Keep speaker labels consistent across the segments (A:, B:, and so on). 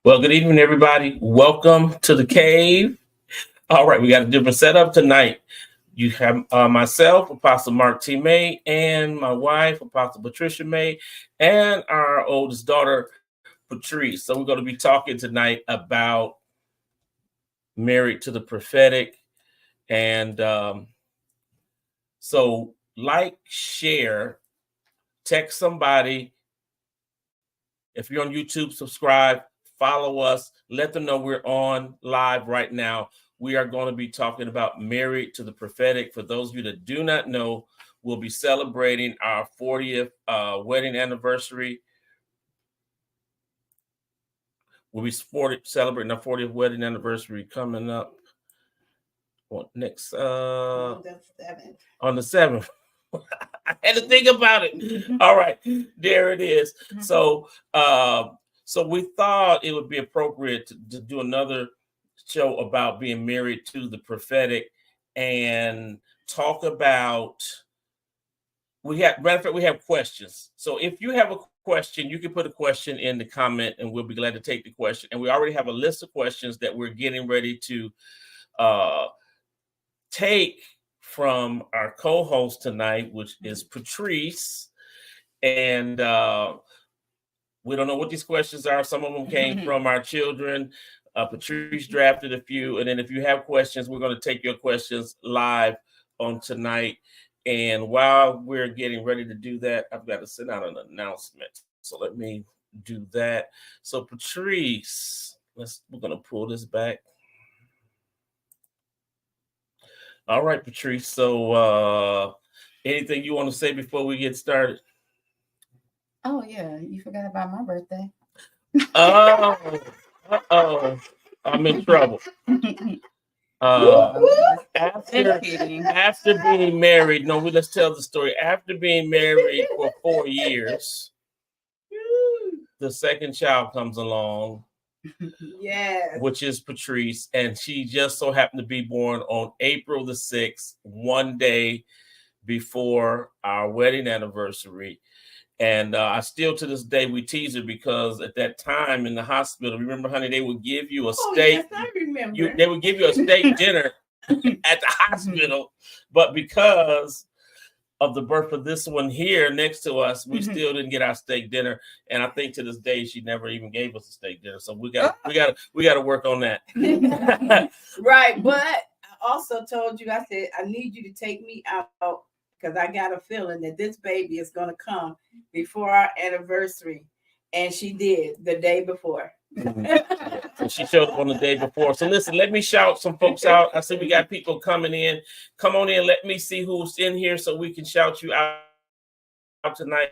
A: Well, good evening, everybody. Welcome to the cave. All right, we got a different setup tonight. You have myself, Apostle Marc T. May, and my wife, Apostle Patricia May, and our oldest daughter, Patryce. So we're going to be talking tonight about married to the prophetic. And so like, share, text somebody. If you're on YouTube, subscribe, follow us, let them know we're on live right now. We are going to be talking about married to the prophetic. For those of you that do not know, we'll be celebrating our 40th wedding anniversary. We'll be celebrating our 40th wedding anniversary coming up next on the 7th. I had to think about it. All right, there it is. So we thought it would be appropriate to do another show about being married to the prophetic and talk about. Matter of fact, we have questions. So if you have a question, you can put a question in the comment, and we'll be glad to take the question. And we already have a list of questions that we're getting ready to take from our co-host tonight, which is Patryce. And we don't know what these questions are. Some of them came from our children. Patryce drafted a few. And then if you have questions, we're going to take your questions live on tonight. And while we're getting ready to do that, I've got to send out an announcement. So let me do that. So Patryce, we're going to pull this back. All right, Patryce. So anything you want to say before we get started?
B: Oh, yeah. You forgot about my birthday.
A: Oh, I'm in trouble. After being married, let's tell the story. After being married for 4 years, the second child comes along. Yes. Which is Patryce, and she just so happened to be born on April the 6th, one day before our wedding anniversary. And I still, to this day, we tease her because at that time in the hospital, remember, honey, they would give you a steak. Yes, I remember. They would give you a steak dinner at the hospital, but because of the birth of this one here next to us, we still didn't get our steak dinner. And I think to this day, she never even gave us a steak dinner. So we got to work on that.
C: Right. But I also told you, I said, I need you to take me out because I got a feeling that this baby is going to come before our anniversary. And she did the day before.
A: So she showed up on the day before. So listen, let me shout some folks out. I see we got people coming in. Come on in. Let me see who's in here so we can shout you out tonight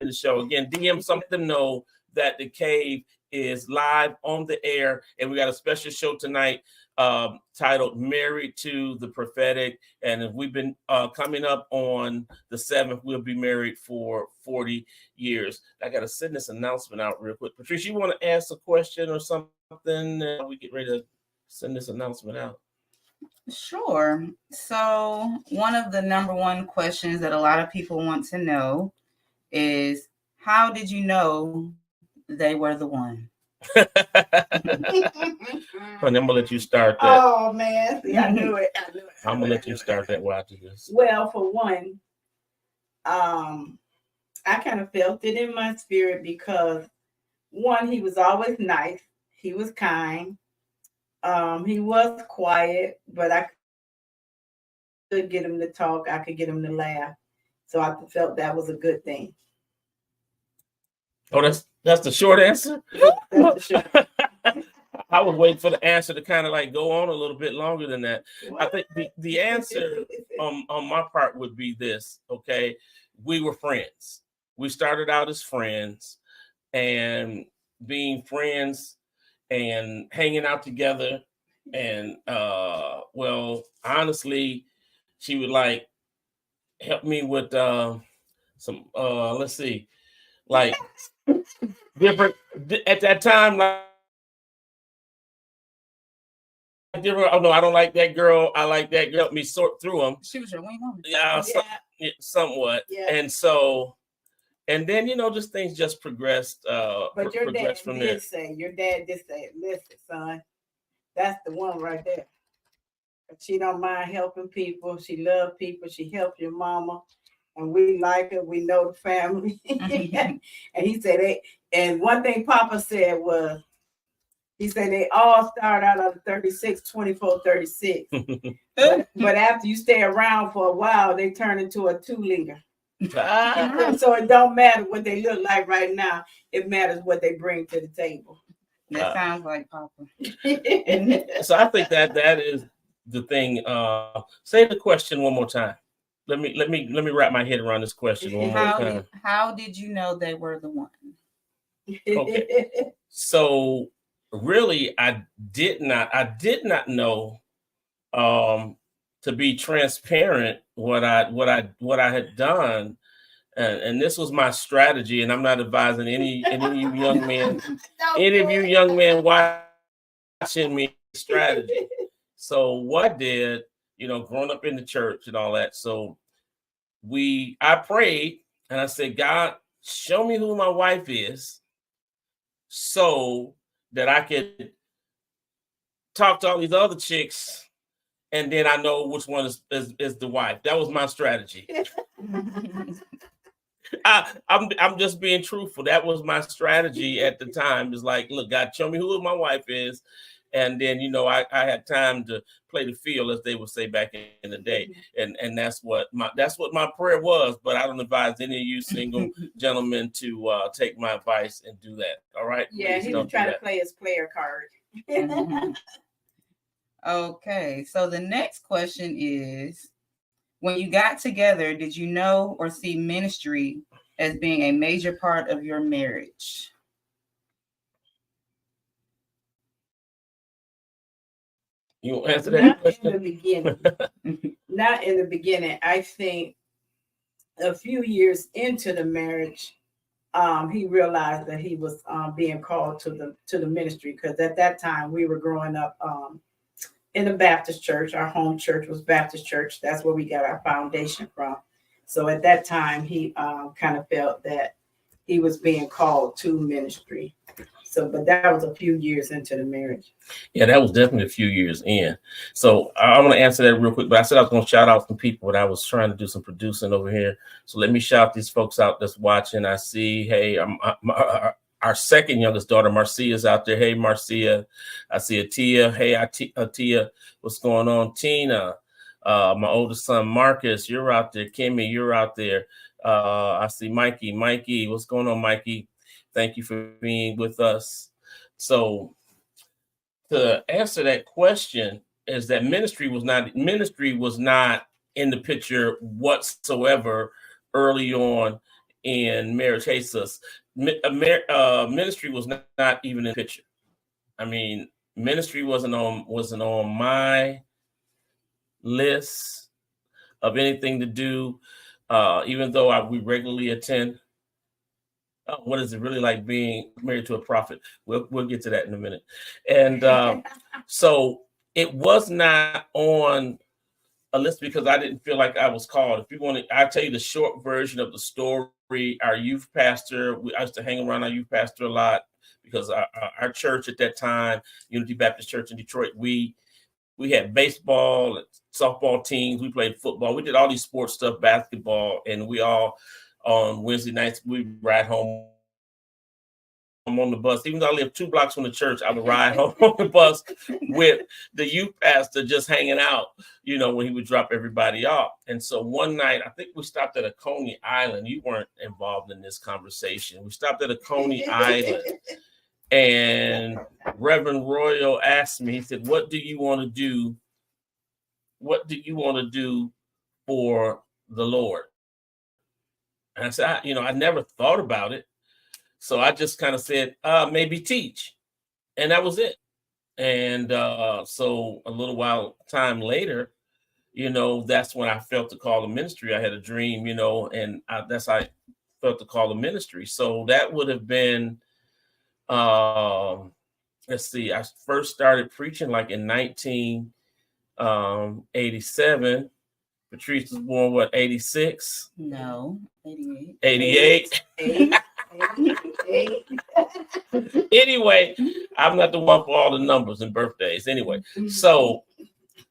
A: in the show. Again, DM something, know that the cave is live on the air, and we got a special show tonight titled Married to the Prophetic. And if we've been coming up on the 7th, we'll be married for 40 years. I got to send this announcement out real quick. Patryce, you want to ask a question or something? We get ready to send this announcement out.
B: Sure. So one of the number one questions that a lot of people want to know is, how did you know they were the one?
A: I'm gonna let you start that.
C: Oh man, see, I knew it.
A: I'm gonna let you start that while I do this.
C: Well, for one, I kind of felt it in my spirit because one, he was always nice. He was kind. He was quiet, but I could get him to talk. I could get him to laugh. So I felt that was a good thing.
A: Oh, that's the short answer? I was waiting for the answer to kind of like go on a little bit longer than that. What? I think the answer on my part would be this, okay? We were friends. We started out as friends, and being friends and hanging out together. And well, honestly, she would like help me with some let's see, like different at that time, like different. Oh no, I don't like that girl. I like that girl. Help me sort through them.
B: She was your wing woman.
A: Yeah, somewhat. Yeah. And so And then, just things just progressed.
C: But your dad
A: from
C: did say, listen, son, that's the one right there. She don't mind helping people. She loves people. She helped your mama. And we like her. We know the family. And he said, and one thing Papa said was, he said they all start out on 36, 24, 36. but after you stay around for a while, they turn into a 2-liter. So it don't matter what they look like right now. It matters what they bring to the table.
B: That sounds like Papa.
A: So I think that is the thing. Say the question one more time. Let me wrap my head around this question one more time.
B: How did you know they were the one?
A: Okay. So really, I did not know. To be transparent, what I had done, and this was my strategy. And I'm not advising any of you young men, watching me strategy. So what I did, growing up in the church and all that. So I prayed and I said, God, show me who my wife is, so that I could talk to all these other chicks, and then I know which one is the wife. That was my strategy. I'm just being truthful. That was my strategy at the time. It's like, look, God, show me who my wife is. And then, I had time to play the field, as they would say back in the day. And that's what my prayer was. But I don't advise any of you single gentlemen to take my advice and do that. All right?
C: Yeah, he was trying to play his player card.
B: Okay, so the next question is, when you got together, did you know or see ministry as being a major part of your marriage?
A: You want to answer that question?
C: In the beginning. Not in the beginning. I think a few years into the marriage, he realized that he was being called to the ministry, because at that time we were growing up in a Baptist church. Our home church was Baptist church. That's where we got our foundation from. So at that time, he kind of felt that he was being called to ministry. So, but that was a few years into the marriage.
A: Yeah, that was definitely a few years in. So I want to answer that real quick, but I said I was going to shout out some people, but I was trying to do some producing over here. So let me shout these folks out that's watching. I see, hey, our second youngest daughter, Marcia, is out there. Hey, Marcia. I see Atia. Hey, Atia, what's going on? Tina, my oldest son, Marcus, you're out there. Kimmy, you're out there. I see Mikey. Mikey, what's going on, Mikey? Thank you for being with us. So to answer that question, is that ministry was not in the picture whatsoever early on in marriage. Jesus, ministry was not even in the picture. I mean, ministry wasn't on my list of anything to do, even though we regularly attend. What is it really like being married to a prophet? We'll get to that in a minute. And so it was not on a list because I didn't feel like I was called. If you want to, I'll tell you the short version of the story. Our youth pastor, I used to hang around our youth pastor a lot because our church at that time, Unity Baptist Church in Detroit, we had baseball and softball teams. We played football. We did all these sports stuff, basketball, and we all on Wednesday nights we ride home on the bus. Even though I live 2 blocks from the church, I would ride home on the bus with the youth pastor just hanging out, when he would drop everybody off. And so one night, I think we stopped at a Coney Island. You weren't involved in this conversation. We stopped at a Coney Island, and Reverend Royal asked me, he said, what do you want to do? What do you want to do for the Lord? And I said, I never thought about it. So I just kind of said, maybe teach. And that was it. And so a little time later, that's when I felt the call to ministry. I had a dream, and that's how I felt the call to ministry. So that would have been, let's see, I first started preaching like in 1987. Patryce was born, what, 86?
B: No, 88.
A: 88?
C: 88.
A: Anyway, I'm not the one for all the numbers and birthdays. Anyway, so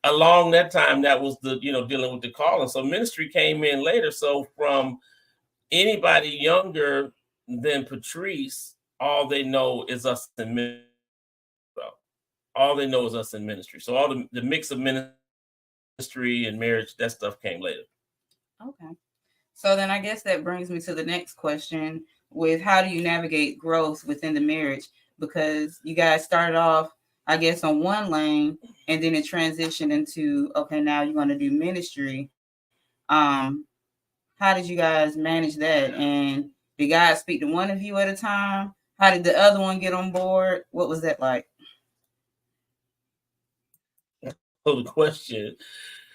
A: along that time, that was the, dealing with the calling. So ministry came in later. So from anybody younger than Patryce, all they know is us in ministry. All they know is us in ministry. So all the mix of ministry and marriage, that stuff came later.
B: Okay. So then I guess that brings me to the next question with how do you navigate growth within the marriage? Because you guys started off, I guess, on one lane and then it transitioned into, okay, now you're going to do ministry. How did you guys manage that? And did God speak to one of you at a time? How did the other one get on board? What was that like?
A: So the question,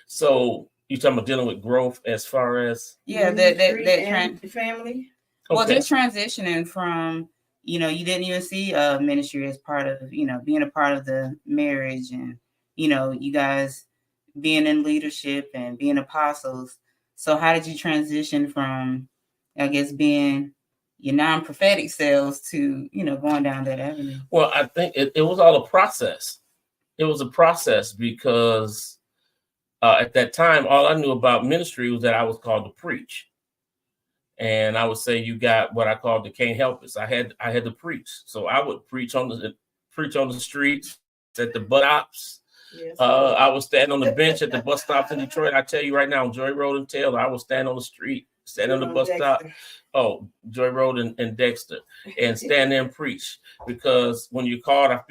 A: so you talking about dealing with growth as far as?
B: Yeah,
C: that family.
B: Well, just transitioning from, you didn't even see ministry as part of, being a part of the marriage and, you guys being in leadership and being apostles. So how did you transition from, I guess, being your non-prophetic selves to, going down that avenue?
A: Well, I think it was all a process. It was a process because at that time, all I knew about ministry was that I was called to preach. And I would say you got what I called the can't help it. I had to preach. So I would preach on the streets, at the bus stops. Yes. I would stand on the bench at the bus stops in Detroit. I tell you right now, Joy Road and Taylor, I would stand on the street, stand on the bus stop. Oh, Joy Road and Dexter, and stand there and preach. Because when you're called, I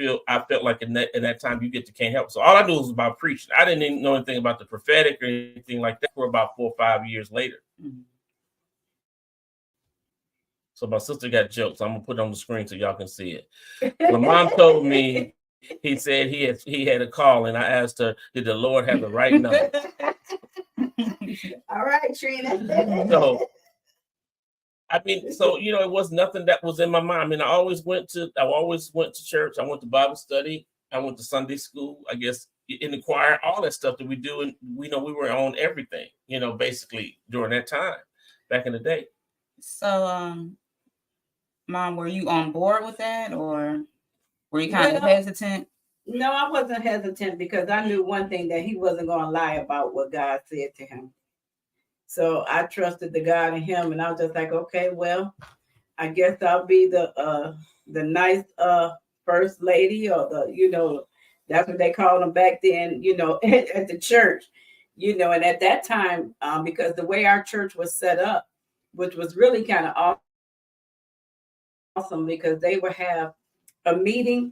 A: felt like in that time you get to can't help it. So all I knew was about preaching. I didn't even know anything about the prophetic or anything like that for about 4 or 5 years later. Mm-hmm. So my sister got jokes. I'm gonna put it on the screen so y'all can see it. My mom told me, he said he had a call, and I asked her, did the Lord have the right number?
C: All right, Trina.
A: So it was nothing that was in my mind. I mean, I always went to church. I went to Bible study. I went to Sunday school, I guess, in the choir, all that stuff that we do. And we were on everything, basically during that time back in the day.
B: So, Mom, were you on board with that, or were you kind of hesitant?
C: No, I wasn't hesitant because I knew one thing, that he wasn't going to lie about what God said to him. So I trusted the God in him, and I was just like, okay, well, I guess I'll be the nice first lady, or that's what they called them back then, at the church, and at that time, because the way our church was set up, which was really kind of awesome, because they would have a meeting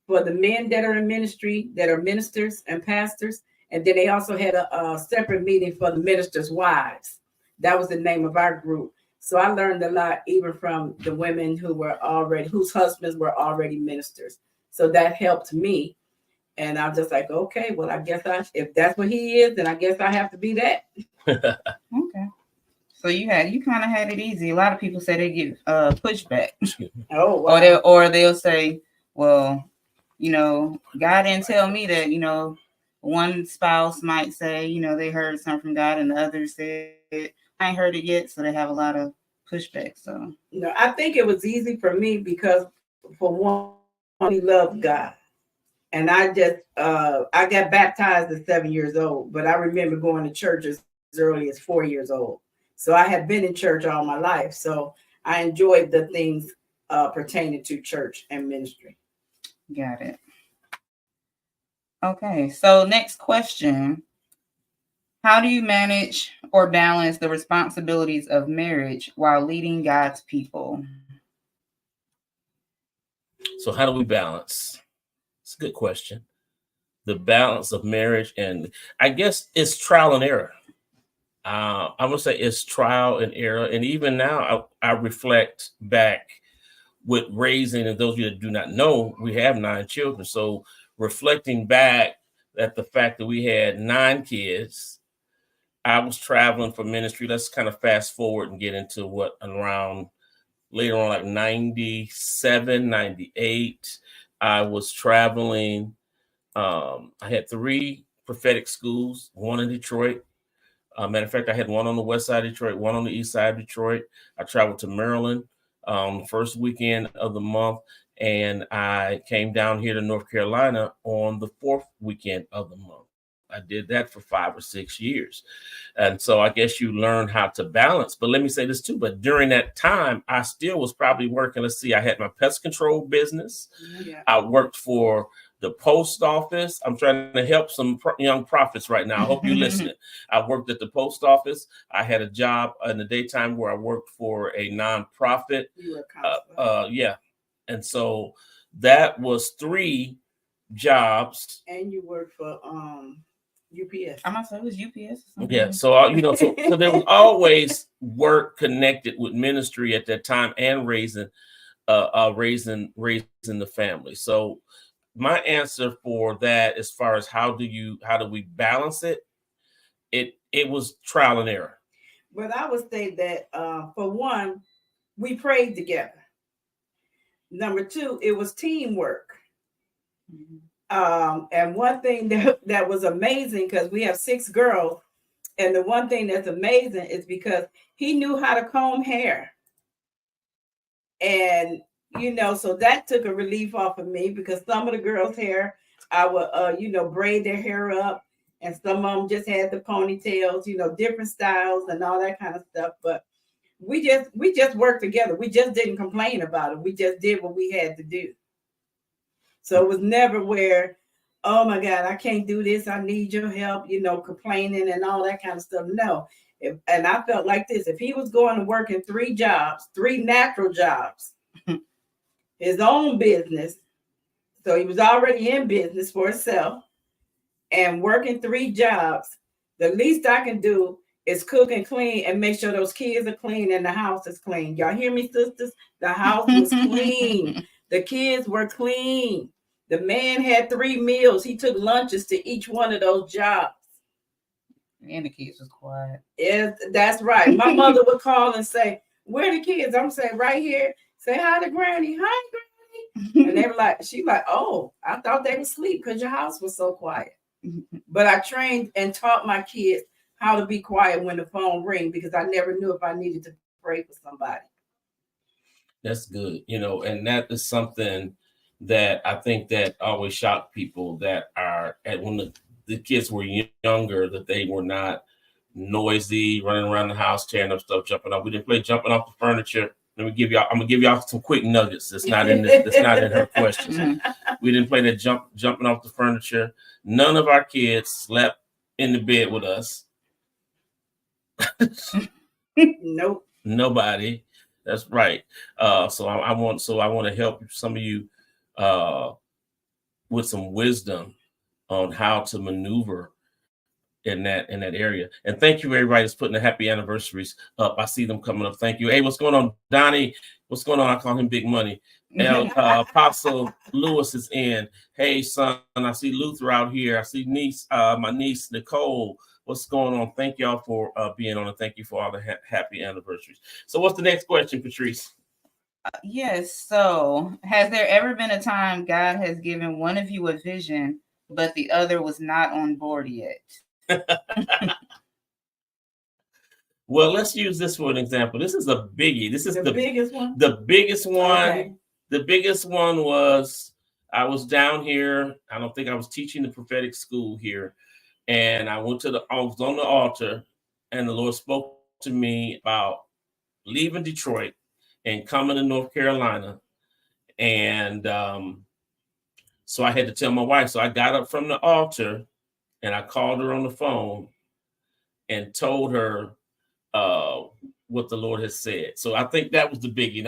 C: for the men that are in ministry, that are ministers and pastors. And then they also had a separate meeting for the ministers' wives. That was the name of our group. So I learned a lot, even from the women whose husbands were already ministers. So that helped me. And I was just like, okay, well, I guess if that's what he is, then I guess I have to be that.
B: Okay. So you kind of had it easy. A lot of people say they get pushback.
C: Oh, wow.
B: Or they'll say, well, God didn't tell me that. One spouse might say, they heard something from God, and the other said, I ain't heard it yet. So they have a lot of pushback. So
C: I think it was easy for me because, for one, we love God. And I just, I got baptized at 7 years old, but I remember going to church as early as 4 years old. So I had been in church all my life. So I enjoyed the things pertaining to church and ministry.
B: Got it. Okay. So next question. How do you manage or balance the responsibilities of marriage while leading God's people?
A: So how do we balance? It's a good question. The balance of marriage, and I guess it's trial and error. I would say it's trial and error. And even now, I reflect back with raising, and those of you that do not know, we have 9 children. So reflecting back at the fact that we had 9 kids, I was traveling for ministry. Let's kind of fast forward and get into what around later on, like 97, 98, I was traveling. I had 3 prophetic schools, one in Detroit, Matter of fact, I had one on the west side of Detroit, one on the east side of Detroit. I traveled to Maryland the first weekend of the month, and I came down here to North Carolina on the fourth weekend of the month. I did that for 5 or 6 years. And so I guess you learn how to balance. But let me say this too. But during that time, I still was probably working. Let's see, I had my pest control business. Yeah. I worked for the post office. I'm trying to help some young prophets right now. I hope you're listening. I worked at the post office. I had a job in the daytime where I worked for a nonprofit. You were a counselor. Yeah. And so that was 3 jobs.
C: And you worked for UPS.
B: I'm not saying it was UPS.
A: Yeah. So, so there was always work connected with ministry at that time and raising the family. So my answer for that, as far as how do we balance it? It was trial and error.
C: But I would say that for one, we prayed together. Number 2, it was teamwork. Mm-hmm. And one thing that was amazing, because we have 6 girls, and the one thing that's amazing is because he knew how to comb hair. And, so that took a relief off of me, because some of the girls' hair, I would, braid their hair up, and some of them just had the ponytails, different styles and all that kind of stuff. But we just worked together. We just didn't complain about it. We just did what we had to do. So it was never where, oh my God, I can't do this, I need your help, complaining and all that kind of stuff. No. And I felt like this: if he was going to work in 3 jobs, 3 natural jobs, his own business, so he was already in business for himself, and working 3 jobs, the least I can do is cook and clean and make sure those kids are clean and the house is clean. Y'all hear me, sisters? The house was clean. The kids were clean. The man had 3 meals. He took lunches to each one of those jobs.
B: And the kids was quiet.
C: Yes, that's right. My mother would call and say, "Where are the kids?" I'm saying, "Right here." Say hi to Granny. Hi, Granny. And they were like, she like, "Oh, I thought they were asleep because your house was so quiet." But I trained and taught my kids how to be quiet when the phone rings, because I never knew if I needed to pray for somebody.
A: That's good. And that is something that I think that always shocked people that are when the kids were younger, that they were not noisy, running around the house, tearing up stuff, jumping off. We didn't play jumping off the furniture. I'm gonna give y'all some quick nuggets. That's not in her questions. We didn't play that jumping off the furniture. None of our kids slept in the bed with us.
C: Nope.
A: Nobody. That's right. So I want to help some of you with some wisdom on how to maneuver in that area. And thank you, everybody that's putting the happy anniversaries up. I see them coming up. Thank you. Hey, what's going on, Donnie? What's going on? I call him Big Money. Apostle Lewis is in. Hey, son, I see Luther out here. I see my niece Nicole. What's going on? Thank y'all for being on, and thank you for all the happy anniversaries. So what's the next question, Patryce?
B: Yes. So has there ever been a time God has given one of you a vision, but the other was not on board yet?
A: Well, let's use this for an example. This is a biggie. This is the
C: biggest one.
A: The biggest one.
C: Okay.
A: The biggest one was, I was down here. I don't think I was teaching the prophetic school here. And I was on the altar, and the Lord spoke to me about leaving Detroit and coming to North Carolina. And so I had to tell my wife. So I got up from the altar and I called her on the phone and told her what the Lord has said. So I think that was the biggie. And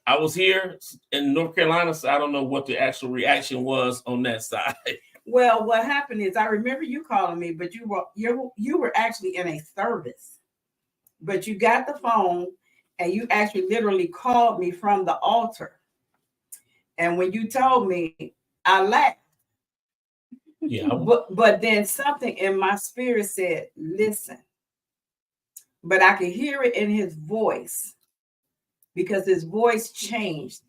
A: I was here in North Carolina, so I don't know what the actual reaction was on that side.
C: Well, what happened is, I remember you calling me, but you were actually in a service, but you got the phone and you actually literally called me from the altar. And when you told me, I laughed.
A: Yeah.
C: But then something in my spirit said, listen. But I could hear it in his voice, because his voice changed.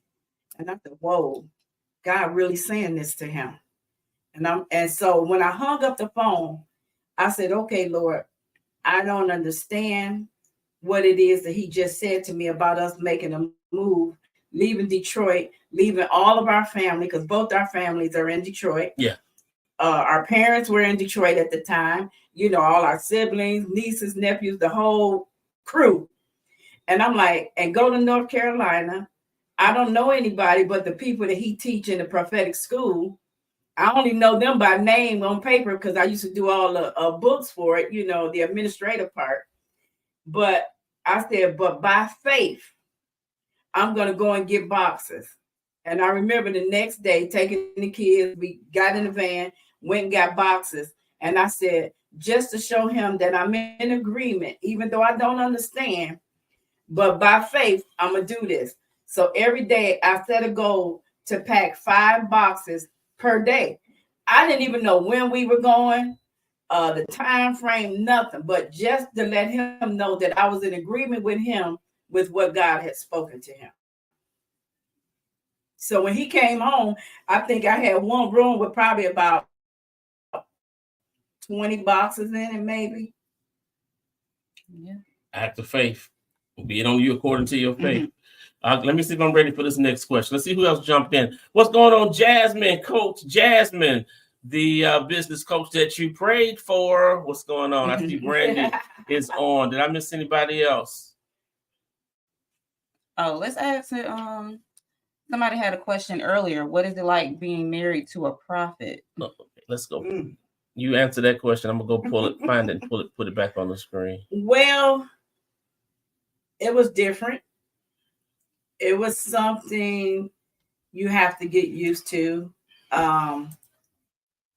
C: And I said, whoa, God really saying this to him. And so when I hung up the phone, I said, okay, Lord, I don't understand what it is that he just said to me about us making a move, leaving Detroit, leaving all of our family, because both our families are in Detroit.
A: Yeah.
C: Our parents were in Detroit at the time, you know, all our siblings, nieces, nephews, the whole crew. And I'm like, and go to North Carolina. I don't know anybody but the people that he teach in the prophetic school. I only know them by name on paper because I used to do all the books for it, you know, the administrative part. But I said, but by faith, I'm going to go and get boxes. And I remember the next day taking the kids, we got in the van, went and got boxes. And I said, just to show him that I'm in agreement, even though I don't understand, but by faith, I'm going to do this. So every day I set a goal to pack 5 boxes per day. I didn't even know when we were going, the time frame, nothing, but just to let him know that I was in agreement with him with what God had spoken to him. So when he came home, I think I had one room with probably about 20 boxes in it, maybe.
B: Yeah.
A: Act of faith. Be it on you according to your faith. Let me see if I'm ready for this next question. Let's see who else jumped in. What's going on, Jasmine? Coach Jasmine, the business coach that you prayed for. What's going on? I see Brandy is on. Did I miss anybody else?
B: Oh, let's ask it. Somebody had a question earlier. What is it like being married to a prophet?
A: Okay, let's go. You answer that question. I'm gonna go pull it, find it, and put it back on the screen.
C: Well, it was different. It was something you have to get used to.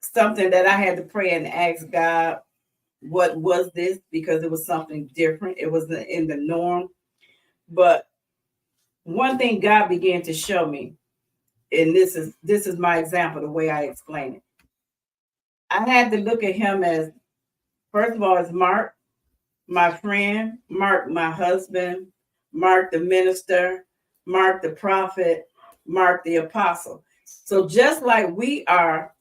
C: Something that I had to pray and ask God, what was this? Because it was something different. It wasn't in the norm. But one thing God began to show me, and this is my example, the way I explain it. I had to look at him as, first of all, as Marc, my friend, Marc, my husband, Marc, the minister, Marc, the prophet, Marc, the apostle. So just like we are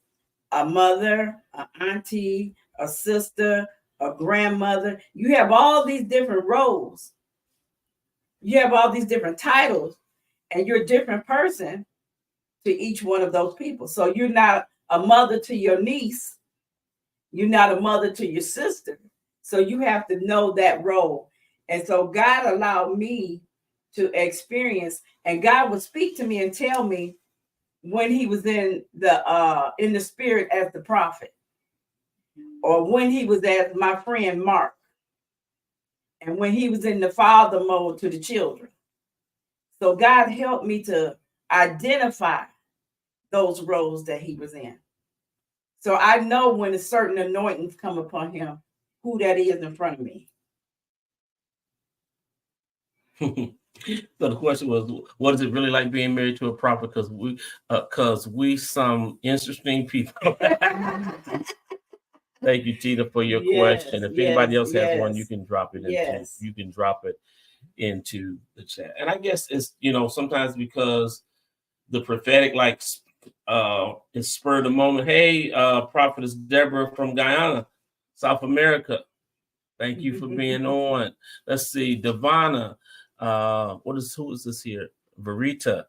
C: a mother, an auntie, a sister, a grandmother, you have all these different roles. You have all these different titles, and you're a different person to each one of those people. So you're not a mother to your niece. You're not a mother to your sister. So you have to know that role. And so God allowed me to experience, and God would speak to me and tell me when he was in the spirit as the prophet, or when he was as my friend Marc, and when he was in the father mode to the children. So God helped me to identify those roles that he was in. So I know when a certain anointings come upon him, who that is in front of me.
A: So the question was, what is it really like being married to a prophet? Because we some interesting people. Thank you, Tita, for your question. If anybody else has one, you can drop it into the chat. And I guess it's, sometimes because the prophetic is spur of the moment. Hey, Prophetess Deborah from Guyana, South America. Thank you for being on. Let's see, Devana. Who is this here? Verita.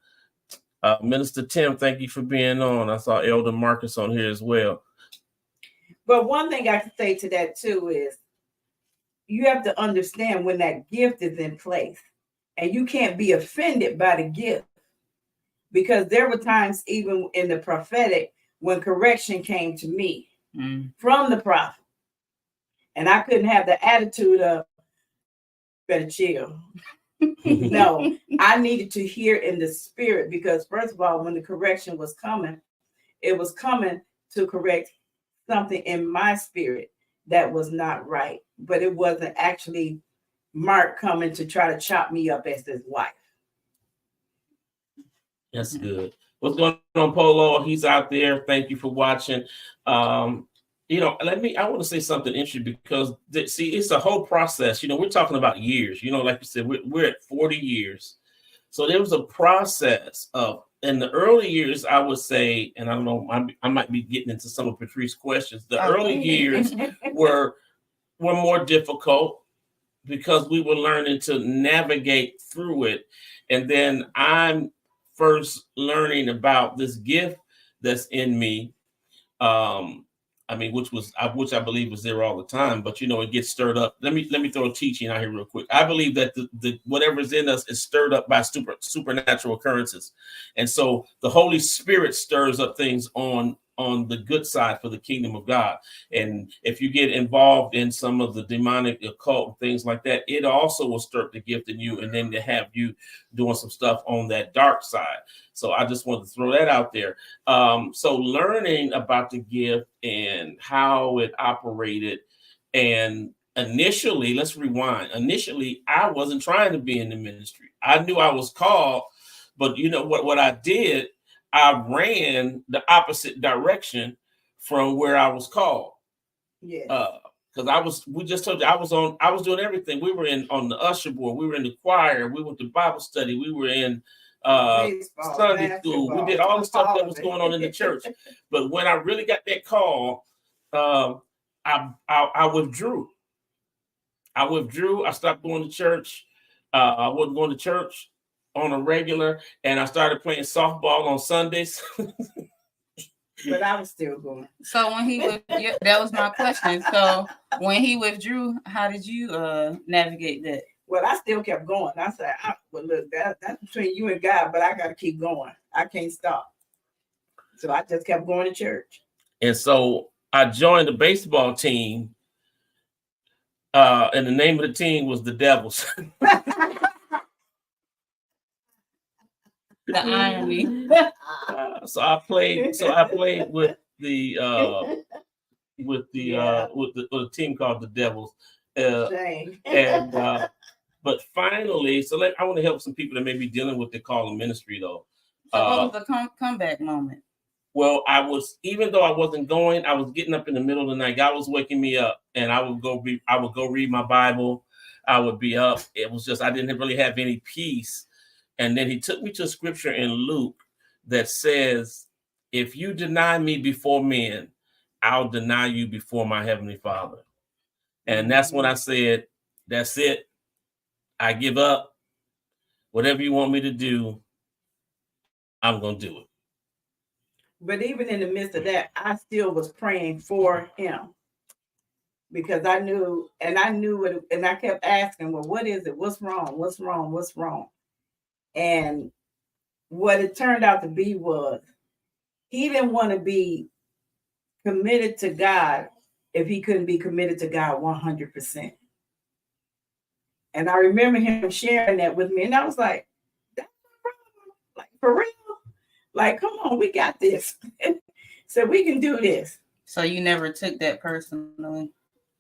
A: Minister Tim, thank you for being on. I saw Elder Marcus on here as well.
C: But one thing I can say to that too is you have to understand when that gift is in place, and you can't be offended by the gift, because there were times even in the prophetic when correction came to me from the prophet, and I couldn't have the attitude of better chill. No, I needed to hear in the spirit, because first of all, when the correction was coming, it was coming to correct something in my spirit that was not right, but it wasn't actually Marc coming to try to chop me up as his wife.
A: That's good. What's going on, Polo? He's out there. Thank you for watching. I want to say something interesting, because it's a whole process. We're talking about years. Like you said, we're at 40 years. So there was a process of, in the early years, I would say, and I don't know, I might be getting into some of Patryce's questions. The early years were more difficult because we were learning to navigate through it. And then I'm first learning about this gift that's in me. Which I believe was there all the time, but it gets stirred up. Let me throw a teaching out here real quick. I believe that the whatever's in us is stirred up by supernatural occurrences, and so the Holy Spirit stirs up things on the good side for the kingdom of God. And if you get involved in some of the demonic occult things like that, it also will stir up the gift in you, and then to have you doing some stuff on that dark side. So I just wanted to throw that out there. So learning about the gift and how it operated, and initially, let's rewind. Initially, I wasn't trying to be in the ministry. I knew I was called, but what I did, I ran the opposite direction from where I was called.
C: Yeah.
A: Because we just told you, I was doing everything. We were on the usher board, we were in the choir, we went to Bible study, we were in
C: baseball,
A: Sunday school. We did all the stuff that was going on in the church. But when I really got that call, I withdrew. I stopped going to church. I wasn't going to church on a regular, and I started playing softball on Sundays.
C: But I was still going.
B: So when that was my question. So when he withdrew, how did you navigate that?
C: Well, I still kept going. I said, look, that's between you and God, but I got to keep going. I can't stop. So I just kept going to church.
A: And so I joined the baseball team, and the name of the team was the Devils.
B: The irony.
A: So I played with the team called the Devils, but finally, I want to help some people that may be dealing with the call of ministry though.
B: So what was the comeback moment?
A: Well, even though I wasn't going, I was getting up in the middle of the night. God was waking me up, and I would go read my Bible. I would be up. It was just, I didn't really have any peace. And then he took me to a scripture in Luke that says, if you deny me before men, I'll deny you before my heavenly Father. And that's when I said, that's it. I give up. Whatever you want me to do, I'm going to do it.
C: But even in the midst of that, I still was praying for him, because I knew it, and I kept asking, well, what is it? What's wrong? What's wrong? What's wrong? And what it turned out to be was he didn't want to be committed to God if he couldn't be committed to God 100%. And I remember him sharing that with me, and I was like, that's no problem. Like, for real? Like, come on, we got this. So we can do this.
B: So you never took that personally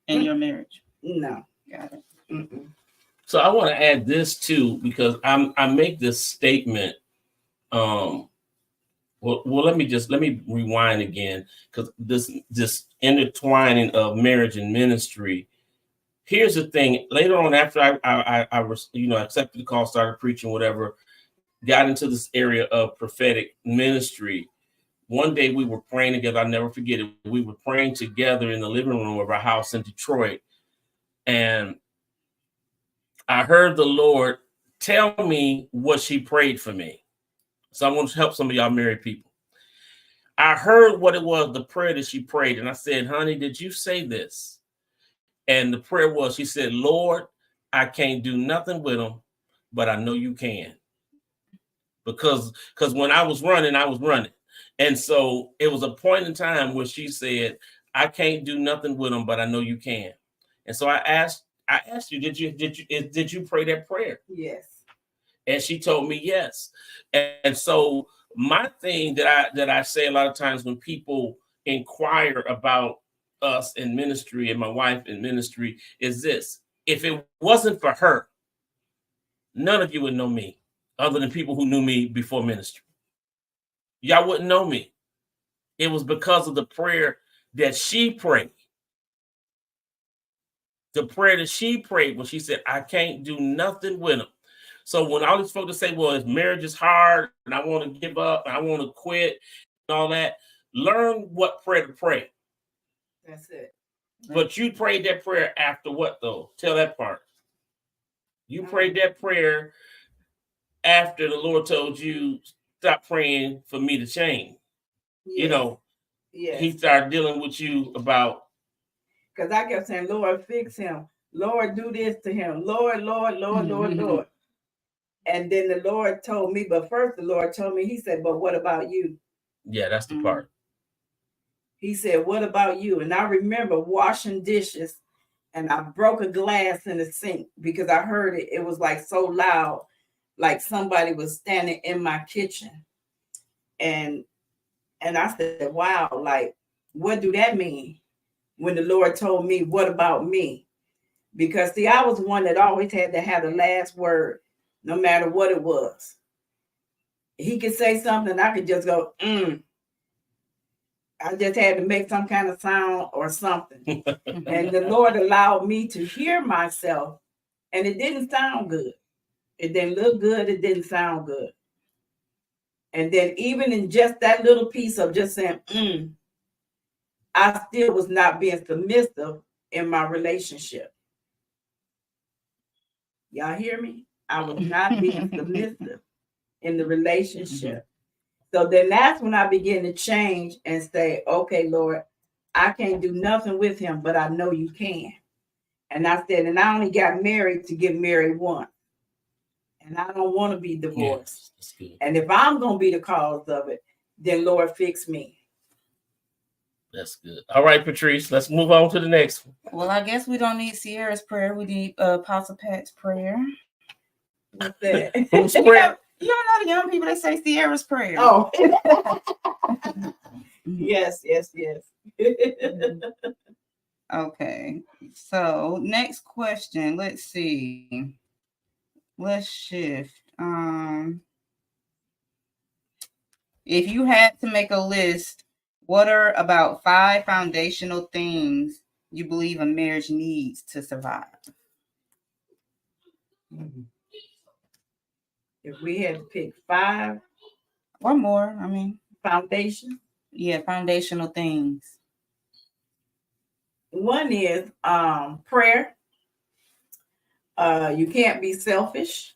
B: in your marriage?
C: No.
B: Got it.
C: Mm-mm.
A: So I want to add this too, because I make this statement. Well, let me rewind again, because this intertwining of marriage and ministry. Here's the thing. Later on, after I accepted the call, started preaching, whatever, got into this area of prophetic ministry. One day we were praying together. I'll never forget it. We were praying together in the living room of our house in Detroit, and I heard the Lord tell me what she prayed for me. So I want to help some of y'all married people. I heard what it was, the prayer that she prayed. And I said, honey, did you say this? And the prayer was, she said, Lord, I can't do nothing with them, but I know you can. Because when I was running. And so it was a point in time where she said, I can't do nothing with them, but I know you can. And so I asked you, did you pray that prayer?
C: Yes.
A: And she told me yes. And so my thing that I say a lot of times when people inquire about us in ministry and my wife in ministry is this: if it wasn't for her, none of you would know me, other than people who knew me before ministry. Y'all wouldn't know me. It was because of the prayer that she prayed. The prayer that she prayed when she said, I can't do nothing with them. So when all these folks say, well, marriage is hard and I want to give up and I want to quit and all that, learn what prayer to pray.
C: That's it.
A: But you prayed that prayer after what, though? Tell that part. You prayed that prayer after the Lord told you, stop praying for me to change. Yes. You know, he started dealing with you about.
C: Because I kept saying, Lord, fix him. Lord, do this to him. Lord, Lord, Lord, Lord, Lord. And then the Lord told me, but first the Lord told me, he said, but what about you?
A: Yeah, that's the part.
C: He said, what about you? And I remember washing dishes and I broke a glass in the sink because I heard it. It was like so loud, like somebody was standing in my kitchen. And I said, wow, like, what do that mean? When the Lord told me, what about me? Because see, I was one that always had to have the last word, no matter what it was. He could say something, I could just go, I just had to make some kind of sound or something. And the Lord allowed me to hear myself, and it didn't sound good. It didn't look good. It didn't sound good. And then even in just that little piece of just saying, I still was not being submissive in my relationship. Y'all hear me? I was not being submissive in the relationship. So then that's when I began to change and say, okay, Lord, I can't do nothing with him, but I know you can. And I said, and I only got married to get married once. And I don't want to be divorced. Yes, and if I'm going to be the cause of it, then Lord, fix me.
A: That's good. All right, Patryce, let's move on to the next one.
B: Well, I guess we don't need Sierra's prayer. We need Apostle Pat's prayer.
C: What's that?
A: Who's prayer?
B: You don't know the young people that say Sierra's prayer.
C: Oh. Yes.
B: Okay. So next question. Let's see. Let's shift. If you had to make a list, what are about 5 foundational things you believe a marriage needs to survive?
C: If we had to pick 5
B: or more, I mean,
C: foundation.
B: Yeah, foundational things.
C: One is prayer. You can't be selfish.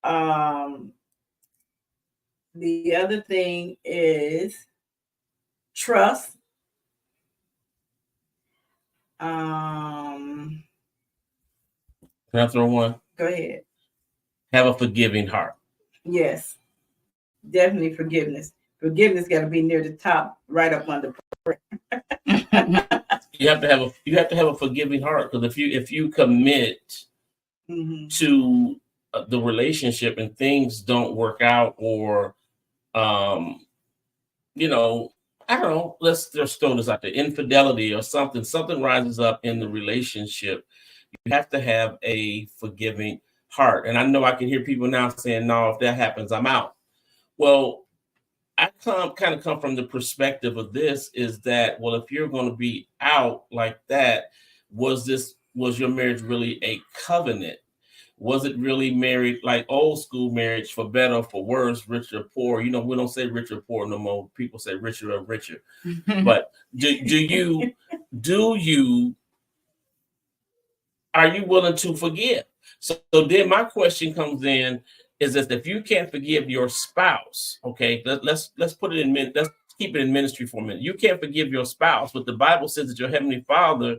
C: The other thing is trust.
A: Can I throw one?
C: Go ahead.
A: Have a forgiving heart.
C: Yes, definitely forgiveness. Forgiveness got to be near the top, right up under prayer.
A: You have to have a forgiving heart, because if you commit to the relationship and things don't work out, or I don't know, let's just throw this out there, infidelity or something rises up in the relationship, you have to have a forgiving heart. And I know I can hear people now saying, no, if that happens, I'm out. Well, I kind of come from the perspective of this is that, well, if you're going to be out like that, was your marriage really a covenant? Was it really married like old school marriage, for better or for worse, rich or poor? We don't say rich or poor no more. People say richer or richer. But are you willing to forgive? So then my question comes in is that if you can't forgive your spouse, okay, let's put it in, let's keep it in ministry for a minute. You can't forgive your spouse, but the Bible says that your Heavenly Father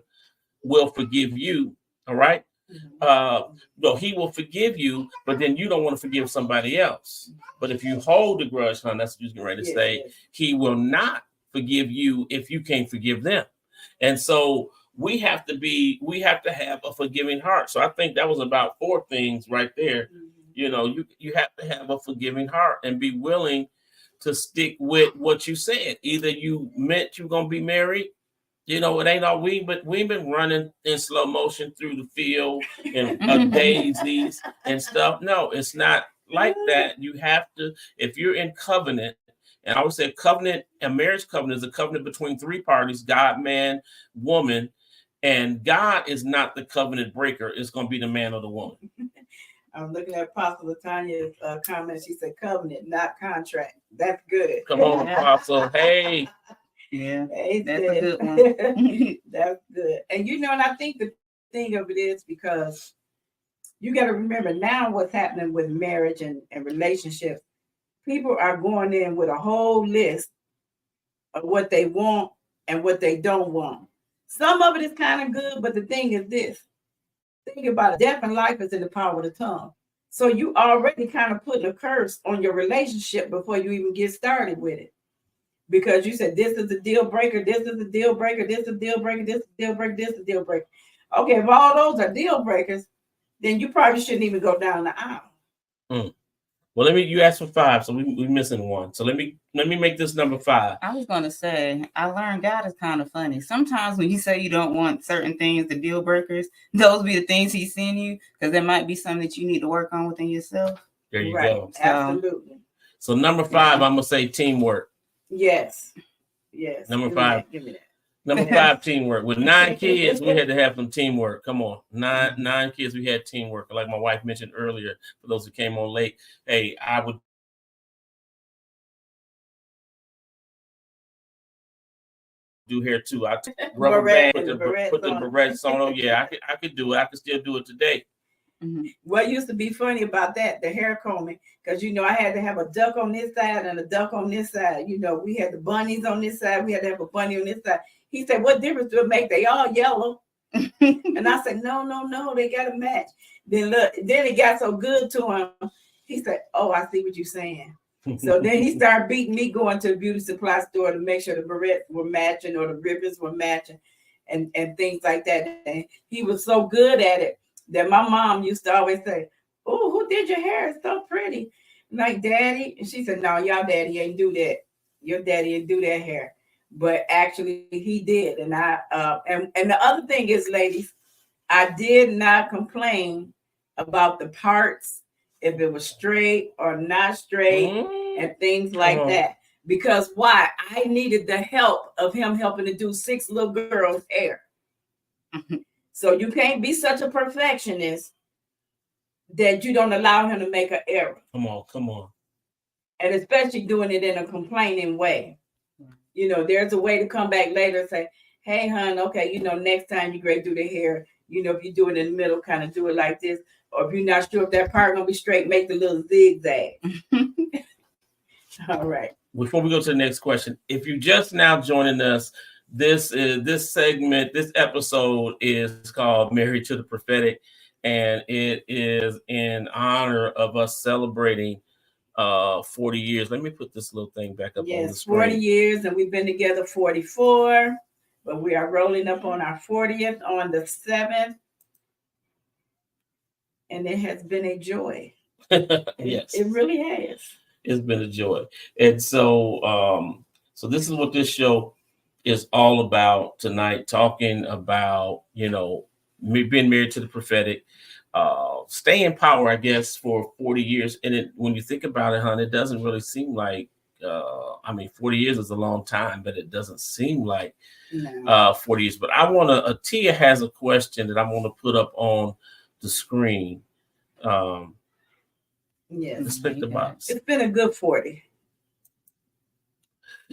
A: will forgive you. All right. No, he will forgive you, but then you don't want to forgive somebody else. But if you hold the grudge, that's what you're getting ready to say. Yes. He will not forgive you if you can't forgive them. And so we have to have a forgiving heart. So I think that was about 4 things right there. You have to have a forgiving heart and be willing to stick with what you said. Either you meant you're going to be married. It ain't all we've been running in slow motion through the field and daisies and stuff. No, it's not like that. You have to, if you're in covenant, and I would say a marriage covenant is a covenant between 3 parties, God, man, woman, and God is not the covenant breaker. It's going to be the man or the woman.
C: I'm looking at Apostle Latanya's comment. She said covenant, not contract. That's good.
A: Come on, Apostle. Hey.
B: Yeah, that's a good one.
C: That's good. And and I think the thing of it is because you got to remember now what's happening with marriage and relationships. People are going in with a whole list of what they want and what they don't want. Some of it is kind of good, but the thing is this. Think about it. Death and life is in the power of the tongue. So you already kind of putting a curse on your relationship before you even get started with it. Because you said this is a deal breaker, this is a deal breaker, this is a deal breaker, this is a deal breaker, this is a deal breaker. Okay, if all those are deal breakers, then you probably shouldn't even go down the aisle.
A: Well, you asked for 5, so we're missing 1. So let me make this number 5.
B: I was gonna say, I learned God is kind of funny. Sometimes when you say you don't want certain things, the deal breakers, those be the things He's sending you, because there might be something that you need to work on within yourself.
A: There you go.
C: Absolutely.
A: So number 5, I'm gonna say teamwork.
C: Yes.
A: Number 5.
C: Give me that.
A: Number 5, teamwork. With 9 kids, we had to have some teamwork. Come on, 9 kids, we had teamwork. Like my wife mentioned earlier, for those who came on late, hey, I would do hair too. I took rubber band, put the barrettes on. Oh yeah, I could do it. I could still do it today.
C: What used to be funny about that, the hair combing, because I had to have a duck on this side and a duck on this side. We had the bunnies on this side. We had to have a bunny on this side. He said, "What difference do it make? They all yellow." And I said, "No, they got to match." Then it got so good to him. He said, "Oh, I see what you're saying." So then he started beating me going to the beauty supply store to make sure the barrettes were matching or the ribbons were matching and things like that. And he was so good at it that my mom used to always say, "Oh, who did your hair? It's so pretty." I'm like, "Daddy." And she said, "No, y'all daddy ain't do that. Your daddy ain't do that hair." But actually he did. And and the other thing is, ladies, I did not complain about the parts, if it was straight or not straight, and things like that. Because why? I needed the help of him helping to do 6 little girls' hair. So you can't be such a perfectionist that you don't allow him to make an error.
A: Come on.
C: And especially doing it in a complaining way. There's a way to come back later and say, "Hey, hon, okay, next time you great do the hair, if you do it in the middle, kind of do it like this. Or if you're not sure if that part gonna be straight, make the little zigzag." All right.
A: Before we go to the next question, if you're just now joining us, this episode is called Married to the Prophetic, and it is in honor of us celebrating 40 years. Let me put this little thing back up on the screen.
C: 40 years, and we've been together 44, but we are rolling up on our 40th on the 7th, and it has been a joy.
A: Yes,
C: it really has.
A: It's been a joy. And so this is what this show is all about tonight, talking about me being married to the prophetic, stay in power, I guess, for 40 years. And when you think about it, hon, it doesn't really seem like 40 years is a long time, but it doesn't seem like 40 years. But Tia has a question that I want to put up on the screen.
C: Yes,
A: let's pick the box.
C: It's been a good 40.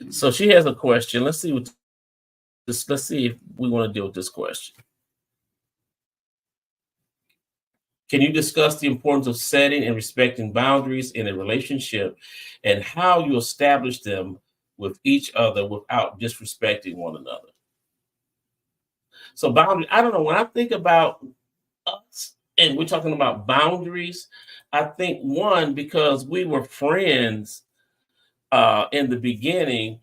A: So she has a question. Let's see if we want to deal with this question. Can you discuss the importance of setting and respecting boundaries in a relationship and how you establish them with each other without disrespecting one another? So boundaries, I don't know, when I think about us and we're talking about boundaries, I think one, because we were friends in the beginning,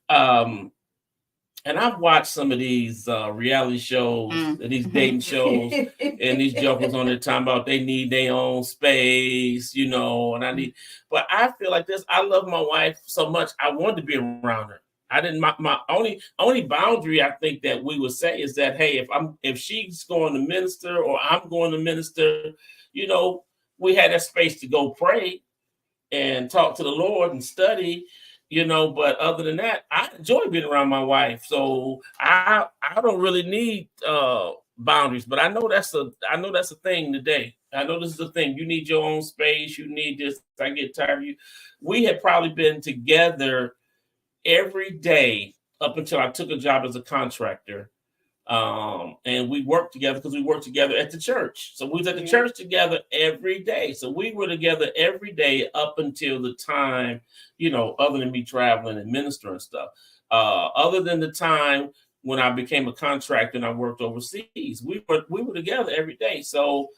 A: and I've watched some of these reality shows, these dating shows, and these jokers on there talking about they need their own space, but I feel like this. I love my wife so much. I wanted to be around her. I didn't. My only boundary I think that we would say is that, hey, if she's going to minister or I'm going to minister, we had that space to go pray and talk to the Lord and study. But other than that, I enjoy being around my wife. So I don't really need boundaries, but I know that's a thing today. I know this is the thing. You need your own space. You need this. I get tired of you. We had probably been together every day up until I took a job as a contractor. And we worked together because we worked together at the church. So we was at the church together every day. So we were together every day up until the time, other than me traveling and ministering and stuff. Other than the time when I became a contractor and I worked overseas, we were together every day. So,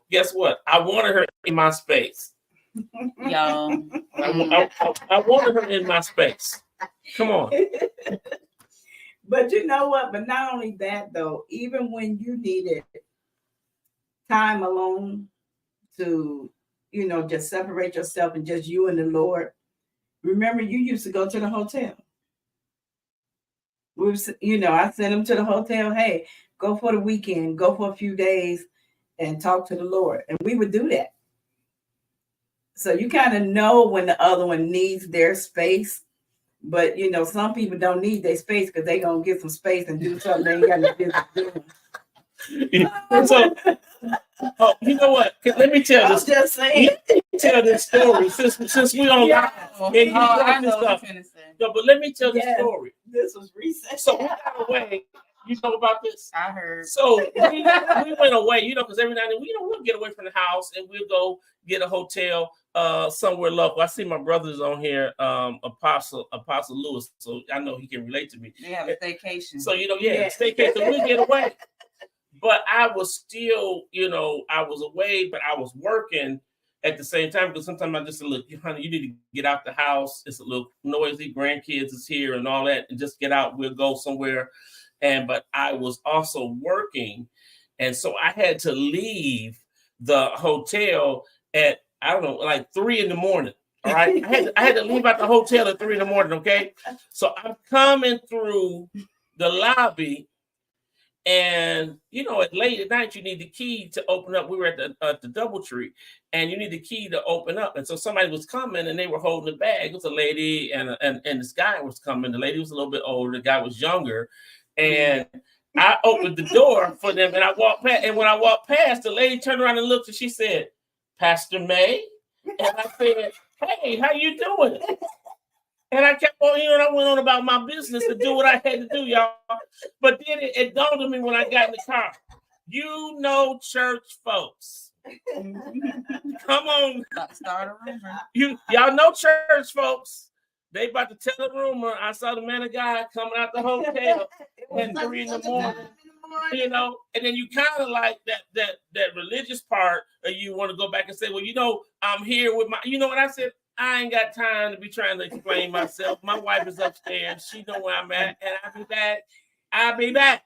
A: guess what? I wanted her in my space.
B: Y'all.
A: I wanted her in my space. Come on.
C: But you know what? But not only that, though, even when you needed time alone to, just separate yourself and just you and the Lord, remember you used to go to the hotel. I sent him to the hotel. Hey, go for the weekend, go for a few days and talk to the Lord. And we would do that. So you kind of know when the other one needs their space. But, some people don't need their space because they're going to get some space and do something they ain't got no business doing.
A: So, you know what? Let me tell this.
C: Just saying.
A: Tell this story since we on live.
B: I know what you're saying.
A: No, but let me tell the story.
C: This was recent.
A: So we got away. You know about this?
B: I heard.
A: So we went away, because every now and then we'll get away from the house and we'll go get a hotel somewhere local. I see my brother's on here, Apostle Lewis, so I know he can relate to me.
B: They have a staycation.
A: So staycation. So we get away. But I was still, I was away, but I was working at the same time because sometimes I just said, look, honey, you need to get out the house. It's a little noisy. Grandkids is here and all that, and just get out. We'll go somewhere. But I was also working, and so I had to leave the hotel at, I don't know, like 3 a.m. All right, I had to leave out the hotel at 3 a.m. Okay, so I'm coming through the lobby. And, at late at night, you need the key to open up. We were at the DoubleTree, and you need the key to open up. And so somebody was coming, and they were holding a bag. It was a lady, and this guy was coming. The lady was a little bit older. The guy was younger. And I opened the door for them, and I walked past. And when I walked past, the lady turned around and looked, and she said, "Pastor May?" And I said, "Hey, how you doing?" And I kept on, and I went on about my business to do what I had to do, y'all. But then it dawned on me when I got in the car. Church folks. Come on.
B: Start a rumor.
A: Y'all know church folks. They about to tell a rumor. I saw the man of God coming out the hotel at 3 a.m. and then you kind of like that religious part of you want to go back and say, well, I'm here with my, what I said? I ain't got time to be trying to explain myself. My wife is upstairs. She know where I'm at, and I'll be back.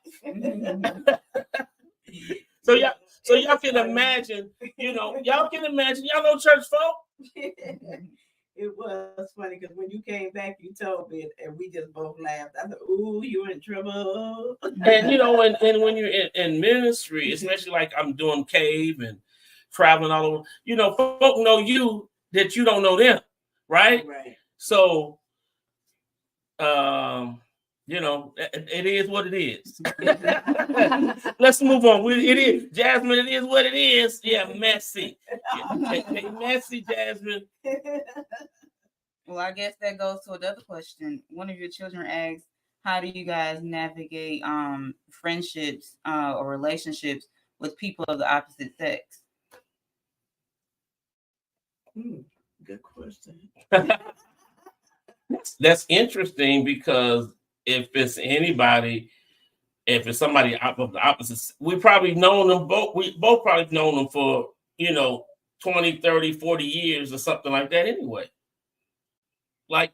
A: So y'all can imagine, y'all know church folk.
C: It was funny because when you came back, you told me, and we just both laughed. I said, "Ooh, you're in trouble."
A: And and when you're in ministry, especially like I'm doing cave and traveling all over, folk know you that you don't know them, right?
C: Right.
A: So, it is what it is. Let's move on. It is, Jasmine. It is what it is. Yeah, messy. Messy, Jasmine.
B: Well, I guess that goes to another question. One of your children asked, "How do you guys navigate friendships or relationships with people of the opposite sex?"
C: Good question.
A: That's interesting because if it's somebody of the opposite, we probably known them both. We both probably known them for 20, 30, 40 years or something like that anyway. Like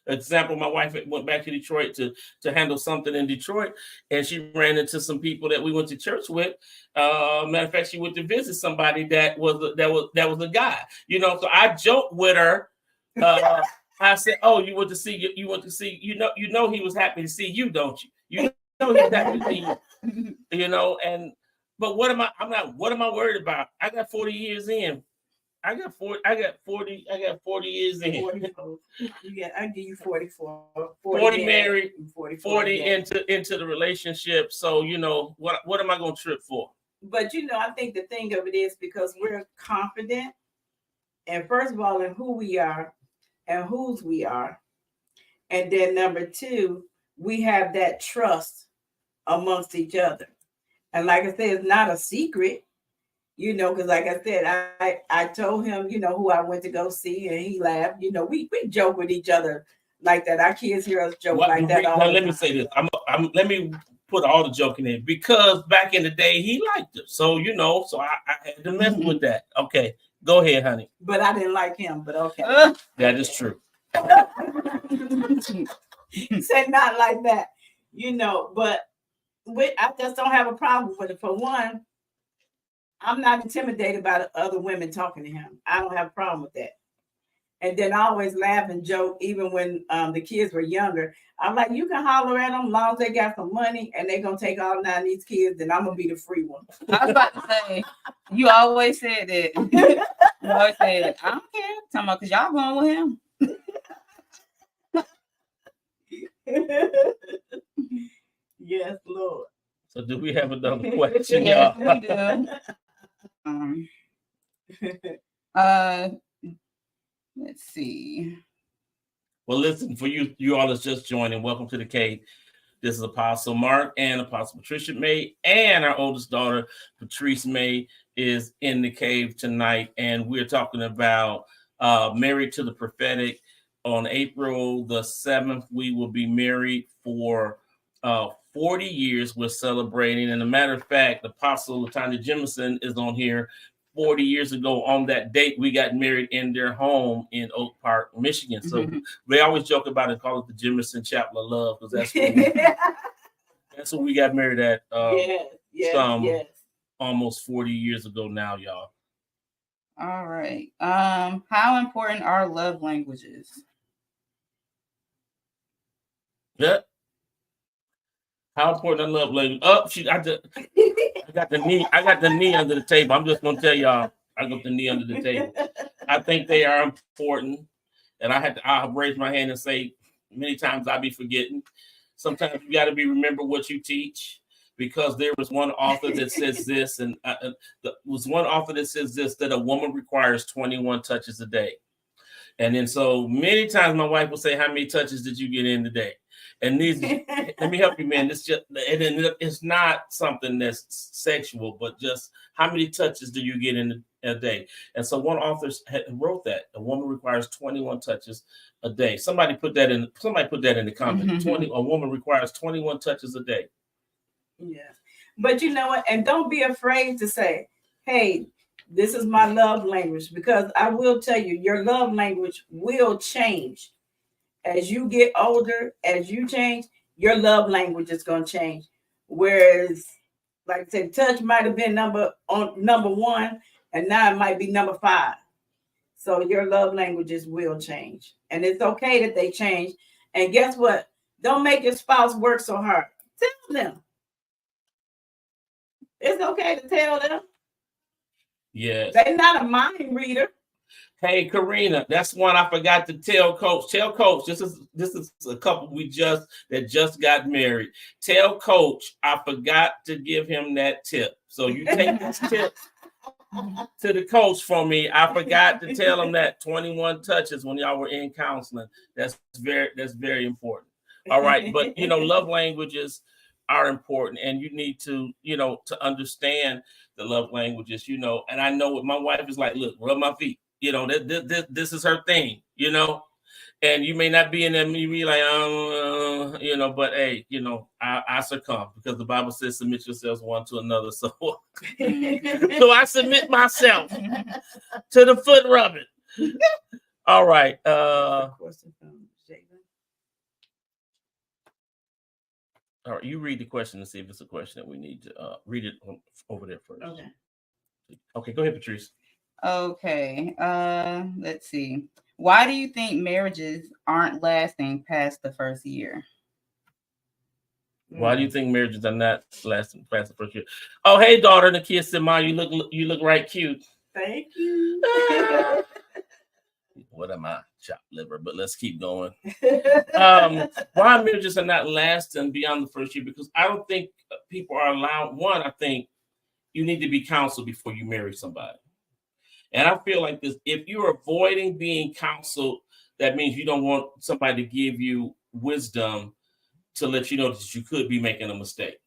A: example, my wife went back to Detroit to handle something in Detroit, and she ran into some people that we went to church with. Matter of fact, she went to visit somebody that was a guy. So I joked with her. I said, "Oh, you went to see he was happy to see you, don't you? You know he's happy to see you." But what am I worried about? I got 40 years in. I got 40 years in.
C: 44. Yeah, I give you 44.
A: 40 married,
C: 40
A: into the relationship. So, what am I going to trip for?
C: But I think the thing of it is because we're confident, and first of all, in who we are and whose we are, and then number two, we have that trust amongst each other. And like I said, it's not a secret, because like I said, I told him, who I went to go see, and he laughed. We joke with each other like that. Our kids hear us joke like that all the time.
A: Let me say this. Let me put all the joking in, because back in the day he liked it. So so I had to mess with that. Okay, go ahead, honey.
C: But I didn't like him, but okay.
A: That is true.
C: Said not like that, but I just don't have a problem with it. For one, I'm not intimidated by other women talking to him. I don't have a problem with that. And then I always laugh and joke, even when the kids were younger. I'm like, you can holler at them as long as they got some money and they're going to take all 9 of these kids, then I'm going to be the free one.
B: I was about to say, you always said that. You always said, I don't care. Talking about, because y'all going with him.
C: Yes, Lord.
A: So do we have another question,
B: yes,
A: y'all?
B: We do. Let's see.
A: Well, listen, for you all that's just joining, welcome to the cave. This is Apostle Marc and Apostle Patricia May, and our oldest daughter, Patryce May, is in the cave tonight. And we're talking about Married to the Prophetic. On April the 7th, we will be married for 40 years. We're celebrating. And a matter of fact, Apostle Latanya Jemison is on here. 40 years ago on that date, we got married in their home in Oak Park, Michigan. So they always joke about it, call it the Jemison Chapel of Love, because that's what we got married at. Almost 40 years ago now, y'all.
B: All right. How important are love languages?
A: Yeah. How important I love language. I got the knee. I got the knee under the table. I'm just gonna tell y'all, I got the knee under the table. I think they are important. And I'll raise my hand and say, many times I be forgetting. Sometimes you got to remember what you teach, because there was one author that says this, and was one author that says this, that a woman requires 21 touches a day. And then so many times my wife will say, how many touches did you get in today? And these, let me help you, man. It's not something that's sexual, but just how many touches do you get in a day? And so one author wrote that a woman requires 21 touches a day. Somebody put that in the comment. A woman requires 21 touches a day.
C: Yeah. But you know what? And don't be afraid to say, hey, this is my love language, because I will tell you, your love language will change. As you get older, as you change, your love language is going to change. Whereas, like I said, touch might have been number 1, and now it might be number 5. So your love languages will change. And it's okay that they change. And guess what? Don't make your spouse work so hard. Tell them. It's okay to tell them.
A: Yes.
C: They're not a mind reader.
A: Hey, Karina, that's one I forgot to tell Coach. Tell Coach, this is a couple that just got married. Tell Coach I forgot to give him that tip. So you take this tip to the coach for me. I forgot to tell him that 21 touches when y'all were in counseling. That's very important. All right, but love languages are important, and you need to to understand the love languages. And I know what my wife is like. Look, rub my feet. This is her thing, and you may not be in that, you be like, but hey, I succumb, because the Bible says submit yourselves one to another. So, so I submit myself to the foot rubbing. All right. All right, you read the question and see if it's a question that we need to read it over there first. Okay, go ahead, Patryce.
B: Okay, let's see. Why do you think marriages aren't lasting past the first year?
A: Why do you think marriages are not lasting past the first year? Oh, hey, daughter, and the kids said, "Mom, you look right cute."
C: Thank you.
A: What am I? Chopped liver, but let's keep going. Why marriages are not lasting beyond the first year? Because I don't think people are allowed. One, I think, you need to be counseled before you marry somebody. And I feel like this, if you're avoiding being counseled, that means you don't want somebody to give you wisdom to let you know that you could be making a mistake,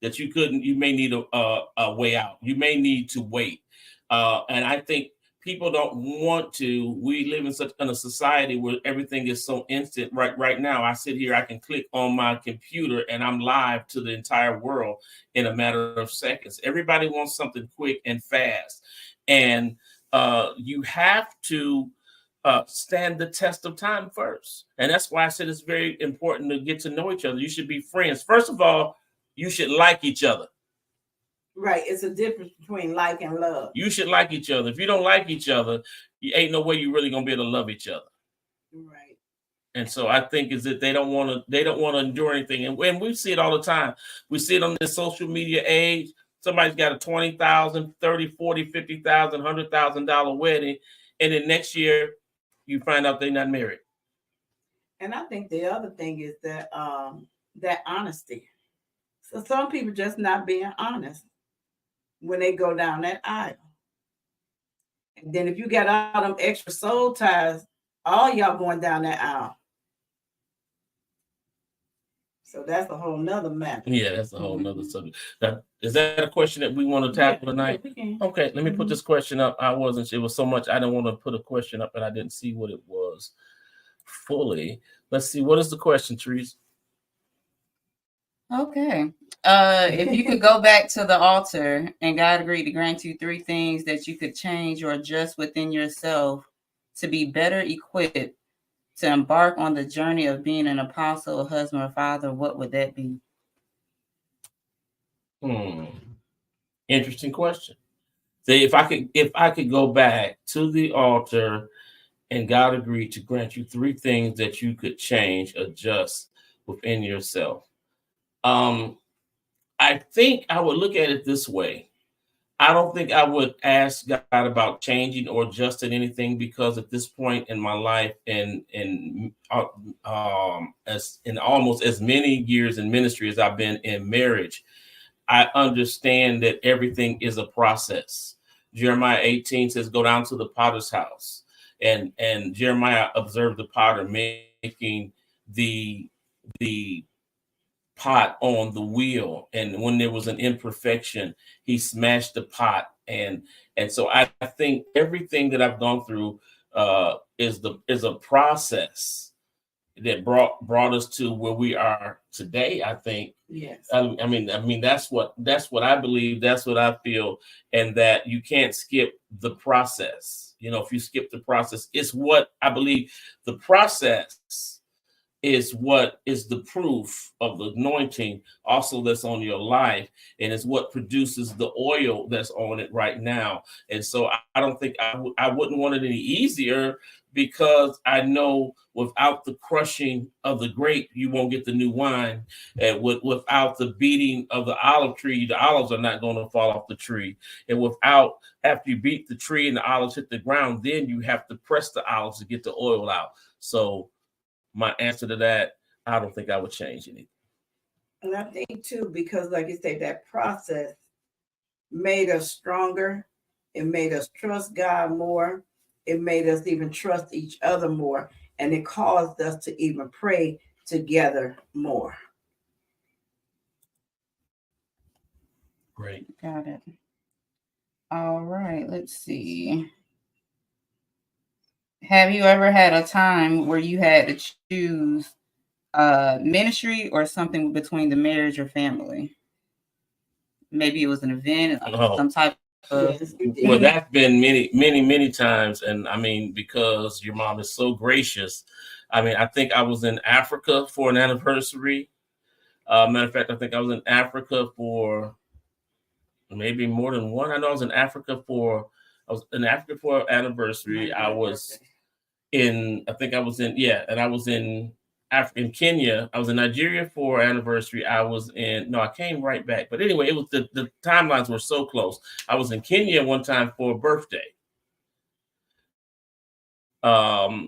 A: that you may need a way out. You may need to wait. And I think people don't want to. We live in a society where everything is so instant. Right now, I sit here, I can click on my computer and I'm live to the entire world in a matter of seconds. Everybody wants something quick and fast. And you have to stand the test of time first. And that's why I said it's very important to get to know each other. You should be friends. First of all, you should like each other.
C: Right. It's a difference between like and love.
A: You should like each other. If you don't like each other, you ain't no way you're really gonna be able to love each other.
C: Right.
A: And so I think is that they don't want to endure anything. And we see it all the time. We see it on this social media age. Somebody's got a $20,000, $30,000, $40,000, $50,000, $100,000 wedding, and then next year you find out they're not married.
C: And I think the other thing is that that honesty. So some people just not being honest when they go down that aisle. And then if you got all them extra soul ties, all y'all going down that aisle. So that's a whole nother matter.
A: Yeah, that's a whole nother subject. Now, is that a question that we want to tackle tonight?
C: Yeah,
A: okay, let me put this question up. It was so much, I didn't want to put a question up and I didn't see what it was fully. Let's see, what is the question, Therese?
B: Okay. If you could go back to the altar and God agreed to grant you 3 things that you could change or adjust within yourself to be better equipped to embark on the journey of being an apostle, a husband, or father, what would that be?
A: Interesting question. See, if I could go back to the altar and God agreed to grant you 3 things that you could change, adjust within yourself. I think I would look at it this way. I don't think I would ask God about changing or adjusting anything, because at this point in my life and as in almost as many years in ministry as I've been in marriage, I understand that everything is a process. Jeremiah 18 says, go down to the potter's house. And Jeremiah observed the potter making the pot on the wheel, and when there was an imperfection, he smashed the pot. And so I think everything that I've gone through is a process that brought us to where we are today. I think.
C: Yes.
A: I mean that's what I believe. That's what I feel, and that you can't skip the process. You know, if you skip the process, it's what I believe. The process is what is the proof of the anointing also that's on your life, and it's what produces the oil that's on it right now. And so I don't think I wouldn't want it any easier, because I know without the crushing of the grape, you won't get the new wine. And without the beating of the olive tree, the olives are not going to fall off the tree. And without, after you beat the tree and the olives hit the ground, then you have to press the olives to get the oil out. So my answer to that, I don't think I would change anything.
C: And I think too, because like you say, that process made us stronger. It made us trust God more. It made us even trust each other more. And it caused us to even pray together more.
A: Great.
B: Got it. All right, let's see. Have you ever had a time where you had to choose ministry or something between the marriage or family? Maybe it was an event, some type of.
A: Well, that's been many times. And I mean, because your mom is so gracious. I mean, I think I was in Africa for an anniversary. Matter of fact, I think I was in Africa for maybe more than one. I know I was in Africa for an anniversary. I was in Kenya. I was in Nigeria for anniversary. I came right back. But anyway, it was the timelines were so close. I was in Kenya one time for a birthday.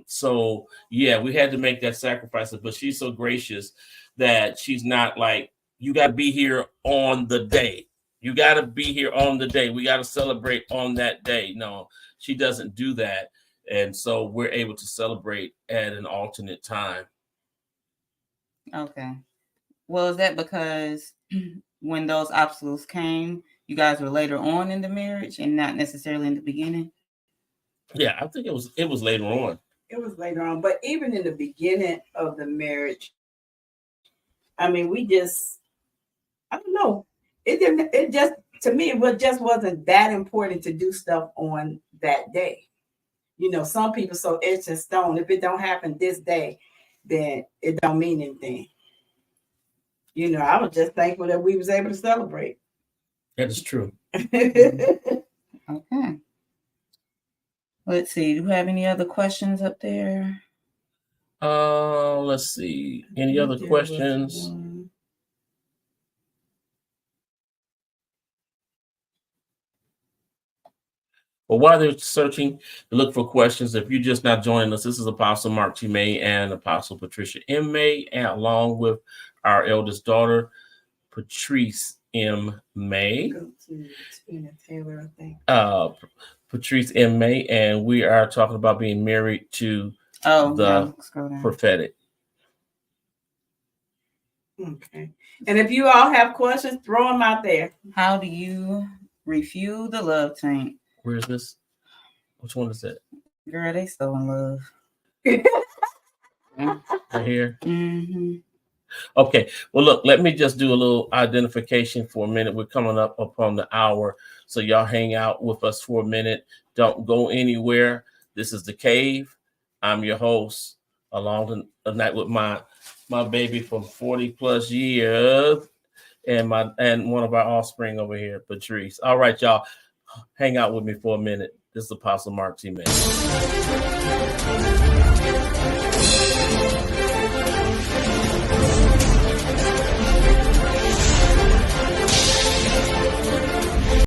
A: So yeah, we had to make that sacrifice, but she's so gracious that she's not like, you got to be here on the day. You got to be here on the day. We got to celebrate on that day. No, she doesn't do that. And so we're able to celebrate at an alternate time.
B: Okay. Well, is that because when those obstacles came, you guys were later on in the marriage and not necessarily in the beginning?
A: Yeah, I think it was later on.
C: It was later on, but even in the beginning of the marriage, I mean, I don't know. It just, to me, it just wasn't that important to do stuff on that day. You know, some people so etched in stone, if it don't happen this day, then it don't mean anything. You know, I was just thankful that we was able to celebrate.
A: That is true.
B: Okay. Let's see. Do you have any other questions up there?
A: Let's see. Any other questions? Well, while they're searching to look for questions, if you're just not joining us, this is Apostle Marc T. May and Apostle Patricia M. May, and along with our eldest daughter, Patryce M. May.
C: Taylor, I think.
A: Patryce M. May, and we are talking about being married to the prophetic.
C: Okay. And if you all have questions, throw them out there.
B: How do you refuel the love tank?
A: Where is this? Which one is that?
B: Girl, they so in love.
A: Right here.
B: Mm-hmm.
A: Okay. Well, look, let me just do a little identification for a minute. We're coming up upon the hour, so y'all hang out with us for a minute. Don't go anywhere. This is The Cave. I'm your host, along the night with my baby from 40 plus years, and one of our offspring over here, Patryce. All right, y'all. Hang out with me for a minute. This is Apostle Marc T. May.